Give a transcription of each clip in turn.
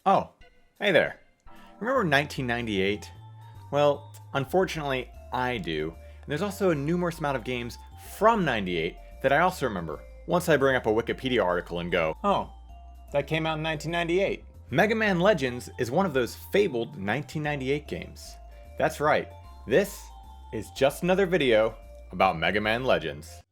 Oh, hey there. Remember 1998? Well, unfortunately, I do. And there's also a numerous amount of games from 98 that I also remember once I bring up a Wikipedia article and go, oh, that came out in 1998. Mega Man Legends is one of those fabled 1998 games. That's right, this is just another video about Mega Man Legends.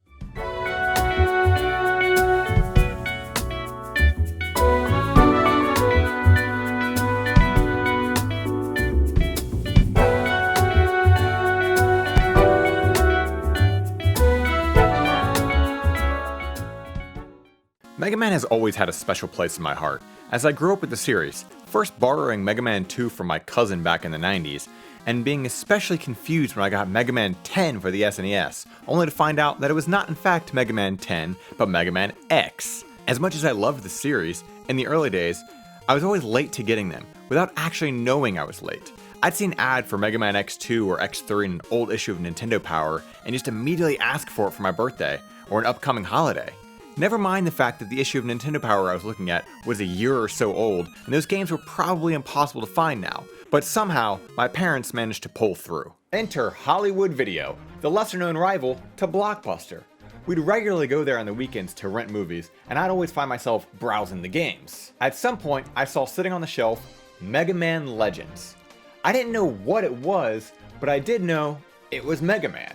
Mega Man has always had a special place in my heart, as I grew up with the series, first borrowing Mega Man 2 from my cousin back in the 90s, and being especially confused when I got Mega Man 10 for the SNES, only to find out that it was not in fact Mega Man 10, but Mega Man X. As much as I loved the series, in the early days, I was always late to getting them, without actually knowing I was late. I'd see an ad for Mega Man X2 or X3 in an old issue of Nintendo Power, and just immediately ask for it for my birthday, or an upcoming holiday. Never mind the fact that the issue of Nintendo Power I was looking at was a year or so old, and those games were probably impossible to find now, but somehow, my parents managed to pull through. Enter Hollywood Video, the lesser-known rival to Blockbuster. We'd regularly go there on the weekends to rent movies, and I'd always find myself browsing the games. At some point, I saw sitting on the shelf, Mega Man Legends. I didn't know what it was, but I did know it was Mega Man.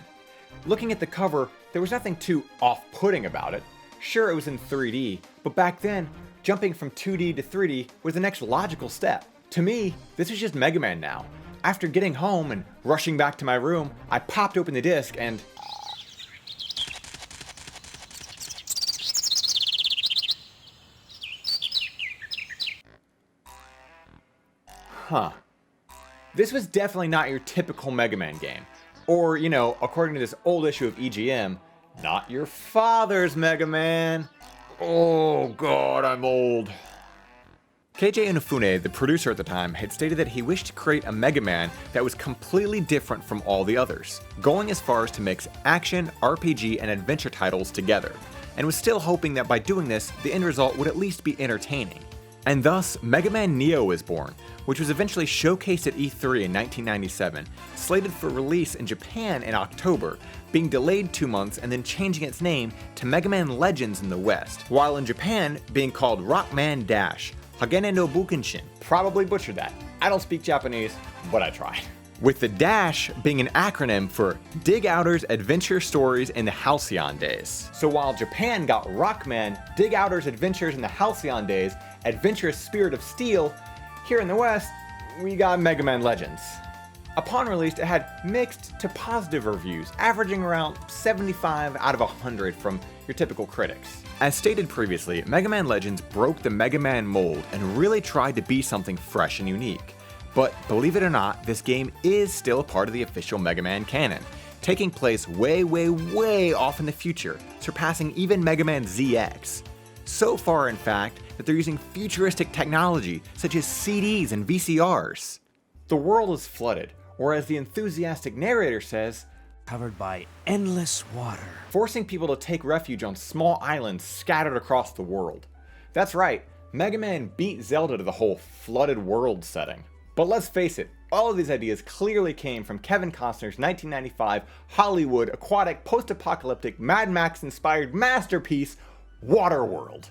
Looking at the cover, there was nothing too off-putting about it. Sure, it was in 3D, but back then, jumping from 2D to 3D was the next logical step. To me, this was just Mega Man now. After getting home and rushing back to my room, I popped open the disc and... Huh. This was definitely not your typical Mega Man game. Or, you know, according to this old issue of EGM, not your father's Mega Man. Oh god, I'm old. KJ Inafune, the producer at the time, had stated that he wished to create a Mega Man that was completely different from all the others, going as far as to mix action, RPG, and adventure titles together, and was still hoping that by doing this, the end result would at least be entertaining. And thus, Mega Man Neo was born, which was eventually showcased at E3 in 1997, slated for release in Japan in October, being delayed 2 months and then changing its name to Mega Man Legends in the West, while in Japan being called Rockman Dash, Hagene no Bukenshin. Probably butchered that. I don't speak Japanese, but I tried. With the Dash being an acronym for Dig Outers Adventure Stories in the Halcyon Days. So while Japan got Rockman, Dig Outers Adventures in the Halcyon Days, Adventurous Spirit of Steel, here in the West, we got Mega Man Legends. Upon release, it had mixed to positive reviews, averaging around 75 out of 100 from your typical critics. As stated previously, Mega Man Legends broke the Mega Man mold and really tried to be something fresh and unique. But believe it or not, this game is still a part of the official Mega Man canon, taking place way off in the future, surpassing even Mega Man ZX. So far, in fact, that they're using futuristic technology such as CDs and VCRs. The world is flooded, or as the enthusiastic narrator says, covered by endless water, forcing people to take refuge on small islands scattered across the world. That's right, Mega Man beat Zelda to the whole flooded world setting. But let's face it, all of these ideas clearly came from Kevin Costner's 1995 Hollywood aquatic post-apocalyptic Mad Max-inspired masterpiece, Waterworld.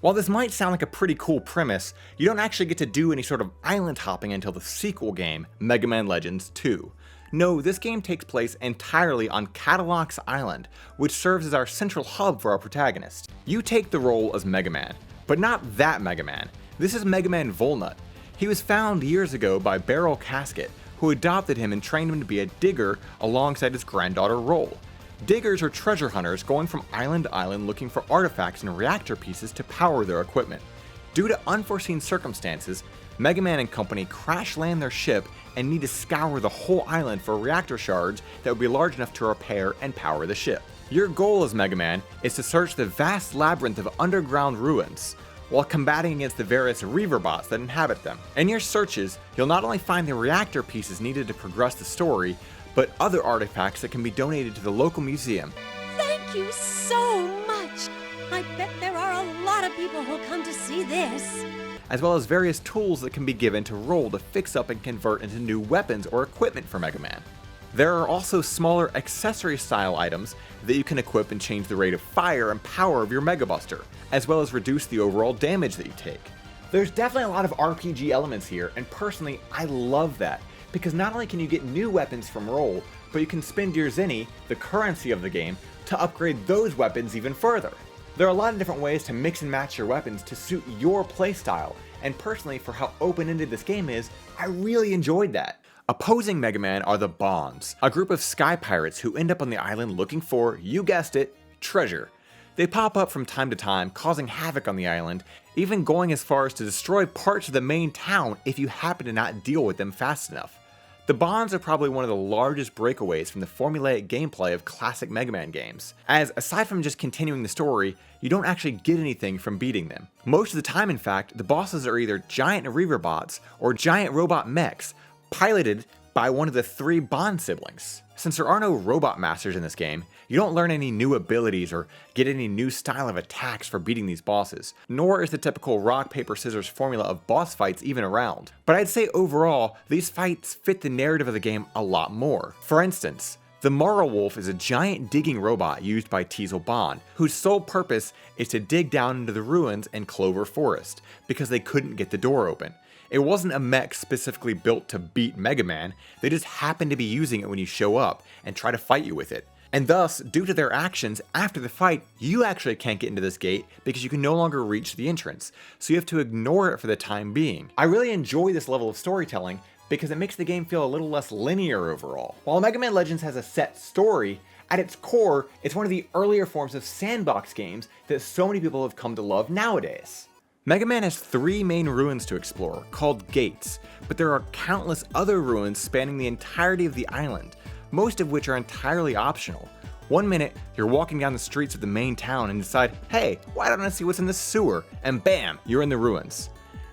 While this might sound like a pretty cool premise, you don't actually get to do any sort of island hopping until the sequel game, Mega Man Legends 2. No, this game takes place entirely on Kattelox Island, which serves as our central hub for our protagonist. You take the role as Mega Man, but not that Mega Man. This is Mega Man Volnut. He was found years ago by Beryl Casket, who adopted him and trained him to be a digger alongside his granddaughter Roll. Diggers are treasure hunters going from island to island looking for artifacts and reactor pieces to power their equipment. Due to unforeseen circumstances, Mega Man and company crash land their ship and need to scour the whole island for reactor shards that would be large enough to repair and power the ship. Your goal as Mega Man is to search the vast labyrinth of underground ruins, while combating against the various Reaver bots that inhabit them. In your searches, you'll not only find the reactor pieces needed to progress the story, but other artifacts that can be donated to the local museum. Thank you so much! I bet there are a lot lot of people who'll come to see this. As well as various tools that can be given to Roll to fix up and convert into new weapons or equipment for Mega Man. There are also smaller accessory style items that you can equip and change the rate of fire and power of your Mega Buster, as well as reduce the overall damage that you take. There's definitely a lot of RPG elements here, and personally I love that, because not only can you get new weapons from Roll, but you can spend your Zenny, the currency of the game, to upgrade those weapons even further. There are a lot of different ways to mix and match your weapons to suit your playstyle, and personally for how open-ended this game is, I really enjoyed that. Opposing Mega Man are the Bonnes, a group of sky pirates who end up on the island looking for, you guessed it, treasure. They pop up from time to time, causing havoc on the island, even going as far as to destroy parts of the main town if you happen to not deal with them fast enough. The Bonnes are probably one of the largest breakaways from the formulaic gameplay of classic Mega Man games, as aside from just continuing the story, you don't actually get anything from beating them. Most of the time, in fact, the bosses are either giant Reaver bots or giant robot mechs, piloted by one of the 3 Bonne siblings. Since there are no robot masters in this game, you don't learn any new abilities or get any new style of attacks for beating these bosses, nor is the typical rock, paper, scissors formula of boss fights even around. But I'd say overall, these fights fit the narrative of the game a lot more. For instance, the Mara Wolf is a giant digging robot used by Teasel Bonne, whose sole purpose is to dig down into the ruins and Clover Forest, because they couldn't get the door open. It wasn't a mech specifically built to beat Mega Man, they just happen to be using it when you show up and try to fight you with it. And thus, due to their actions after the fight, you actually can't get into this gate because you can no longer reach the entrance, so you have to ignore it for the time being. I really enjoy this level of storytelling because it makes the game feel a little less linear overall. While Mega Man Legends has a set story, at its core, it's one of the earlier forms of sandbox games that so many people have come to love nowadays. Mega Man has 3 main ruins to explore, called gates, but there are countless other ruins spanning the entirety of the island, most of which are entirely optional. One minute, you're walking down the streets of the main town and decide, hey, why don't I see what's in the sewer? And bam, you're in the ruins.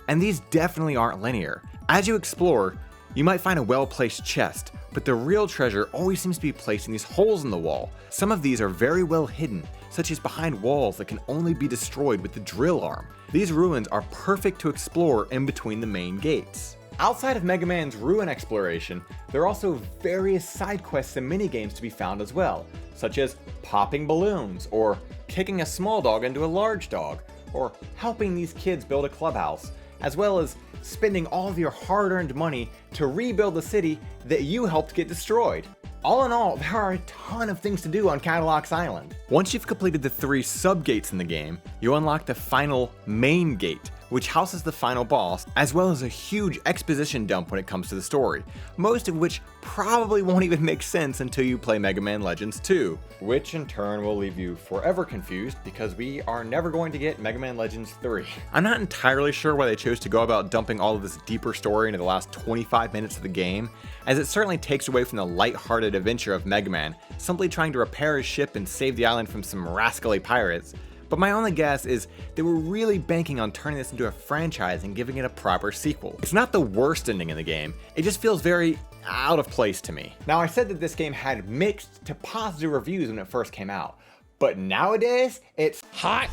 And these definitely aren't linear. As you explore, you might find a well-placed chest, but the real treasure always seems to be placed in these holes in the wall. Some of these are very well hidden, such as behind walls that can only be destroyed with the drill arm. These ruins are perfect to explore in between the main gates. Outside of Mega Man's ruin exploration, there are also various side quests and minigames to be found as well, such as popping balloons, or kicking a small dog into a large dog, or helping these kids build a clubhouse, as well as spending all of your hard-earned money to rebuild the city that you helped get destroyed. All in all, there are a ton of things to do on Kattelox Island. Once you've completed the 3 sub-gates in the game, you unlock the final main gate, which houses the final boss, as well as a huge exposition dump when it comes to the story, most of which probably won't even make sense until you play Mega Man Legends 2, which in turn will leave you forever confused because we are never going to get Mega Man Legends 3. I'm not entirely sure why they chose to go about dumping all of this deeper story into the last 25 minutes of the game, as it certainly takes away from the light-hearted adventure of Mega Man, simply trying to repair his ship and save the island from some rascally pirates. But my only guess is they were really banking on turning this into a franchise and giving it a proper sequel. It's not the worst ending in the game, it just feels very out of place to me. Now, I said that this game had mixed to positive reviews when it first came out, but nowadays it's hot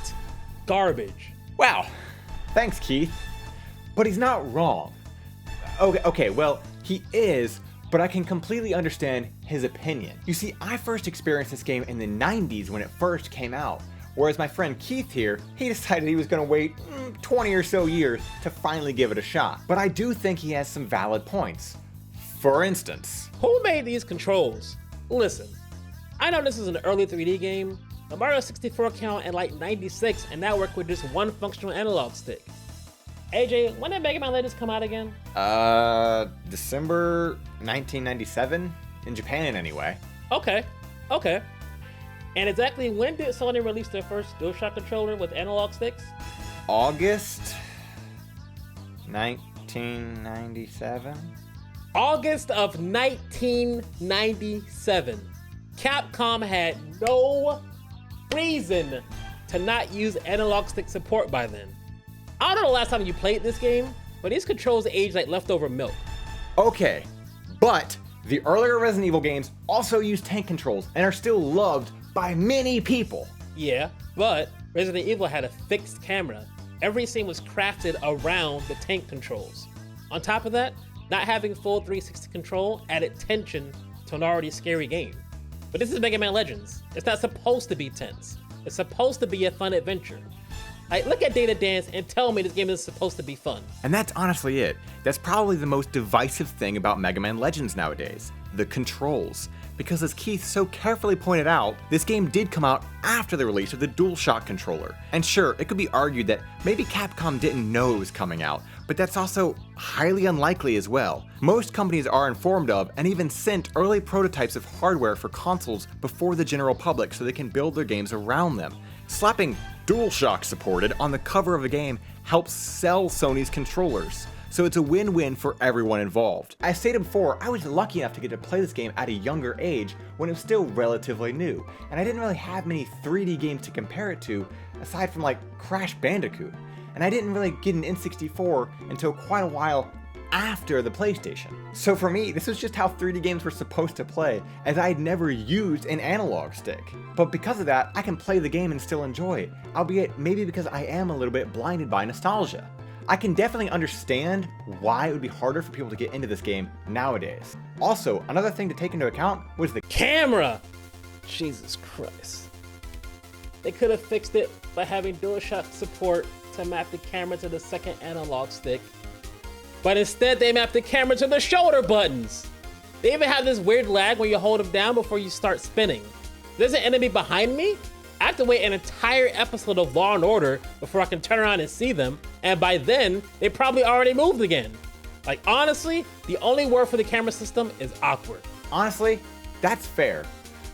garbage. Wow, thanks Keith. But he's not wrong. Okay, well, he is, but I can completely understand his opinion. You see, I first experienced this game in the 90s when it first came out. Whereas my friend Keith here, he decided he was going to wait 20 or so years to finally give it a shot. But I do think he has some valid points. For instance, who made these controls? Listen, I know this is an early 3D game. The Mario 64 came out in like 96 and that worked with just one functional analog stick. AJ, when did Mega Man Legends come out again? December 1997? In Japan anyway. Okay. And exactly when did Sony release their first DualShock controller with analog sticks? August 1997? August of 1997. Capcom had no reason to not use analog stick support by then. I don't know the last time you played this game, but these controls age like leftover milk. Okay, but the earlier Resident Evil games also use tank controls and are still loved by many people. Yeah, but Resident Evil had a fixed camera. Every scene was crafted around the tank controls. On top of that, not having full 360 control added tension to an already scary game. But this is Mega Man Legends. It's not supposed to be tense. It's supposed to be a fun adventure. Like, look at Data Dance and tell me this game is supposed to be fun. And that's honestly it. That's probably the most divisive thing about Mega Man Legends nowadays, the controls. Because as Keith so carefully pointed out, this game did come out after the release of the DualShock controller. And sure, it could be argued that maybe Capcom didn't know it was coming out, but that's also highly unlikely as well. Most companies are informed of and even sent early prototypes of hardware for consoles before the general public so they can build their games around them. Slapping DualShock supported on the cover of a game helps sell Sony's controllers. So it's a win-win for everyone involved. As stated before, I was lucky enough to get to play this game at a younger age when it was still relatively new, and I didn't really have many 3D games to compare it to, aside from like Crash Bandicoot. And I didn't really get an N64 until quite a while after the PlayStation. So for me, this was just how 3D games were supposed to play, as I had never used an analog stick. But because of that, I can play the game and still enjoy it, albeit maybe because I am a little bit blinded by nostalgia. I can definitely understand why it would be harder for people to get into this game nowadays. Also, another thing to take into account was the Camera! Jesus Christ. They could have fixed it by having DualShock support to map the camera to the second analog stick, but instead they mapped the camera to the shoulder buttons. They even have this weird lag when you hold them down before you start spinning. There's an enemy behind me? I have to wait an entire episode of Law & Order before I can turn around and see them, and by then, they probably already moved again. Like, honestly, the only word for the camera system is awkward. Honestly, that's fair.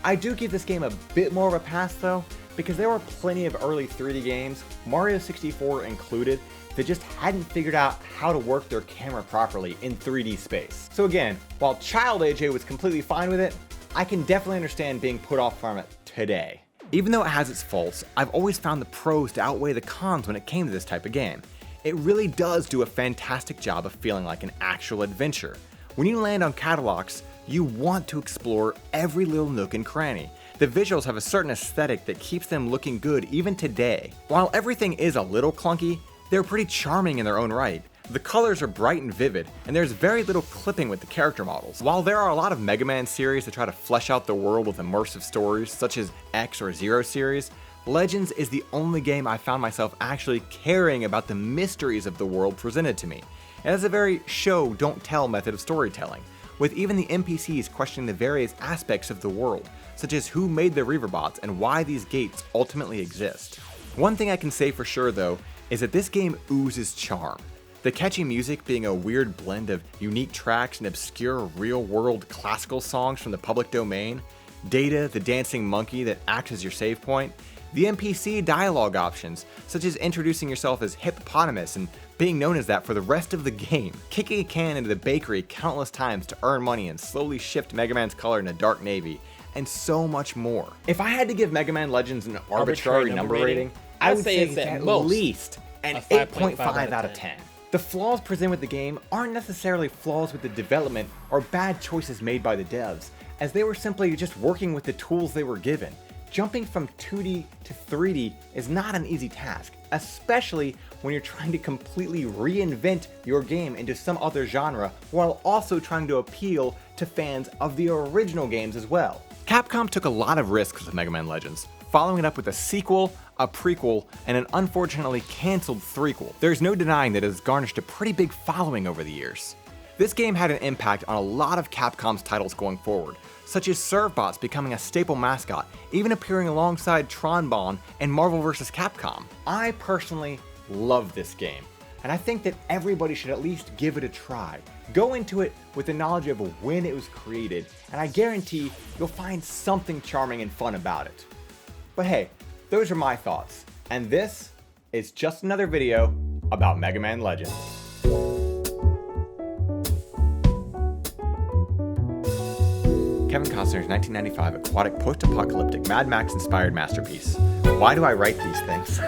I do give this game a bit more of a pass though, because there were plenty of early 3D games, Mario 64 included, that just hadn't figured out how to work their camera properly in 3D space. So again, while Child AJ was completely fine with it, I can definitely understand being put off from it today. Even though it has its faults, I've always found the pros to outweigh the cons when it came to this type of game. It really does do a fantastic job of feeling like an actual adventure. When you land on Kattelox, you want to explore every little nook and cranny. The visuals have a certain aesthetic that keeps them looking good even today. While everything is a little clunky, they're pretty charming in their own right. The colors are bright and vivid, and there's very little clipping with the character models. While there are a lot of Mega Man series that try to flesh out the world with immersive stories, such as X or Zero series, Legends is the only game I found myself actually caring about the mysteries of the world presented to me. It has a very show, don't tell method of storytelling, with even the NPCs questioning the various aspects of the world, such as who made the Reaverbots and why these gates ultimately exist. One thing I can say for sure though, is that this game oozes charm. The catchy music being a weird blend of unique tracks and obscure real-world classical songs from the public domain, Data, the dancing monkey that acts as your save point, the NPC dialogue options, such as introducing yourself as Hippopotamus and being known as that for the rest of the game, kicking a can into the bakery countless times to earn money and slowly shift Mega Man's color in a dark navy, and so much more. If I had to give Mega Man Legends an arbitrary number rating, I would say it's at least an 8.5 out of 10. The flaws presented with the game aren't necessarily flaws with the development or bad choices made by the devs, as they were simply just working with the tools they were given. Jumping from 2D to 3D is not an easy task, especially when you're trying to completely reinvent your game into some other genre while also trying to appeal to fans of the original games as well. Capcom took a lot of risks with Mega Man Legends, following it up with a sequel, a prequel, and an unfortunately cancelled threequel. There's no denying that it has garnished a pretty big following over the years. This game had an impact on a lot of Capcom's titles going forward, such as Servbots becoming a staple mascot, even appearing alongside Tron Bonne and Marvel vs. Capcom. I personally love this game, and I think that everybody should at least give it a try. Go into it with the knowledge of when it was created, and I guarantee you'll find something charming and fun about it. But hey, those are my thoughts, and this is just another video about Mega Man Legends. Kevin Costner's 1995 aquatic post-apocalyptic Mad Max-inspired masterpiece. Why do I write these things?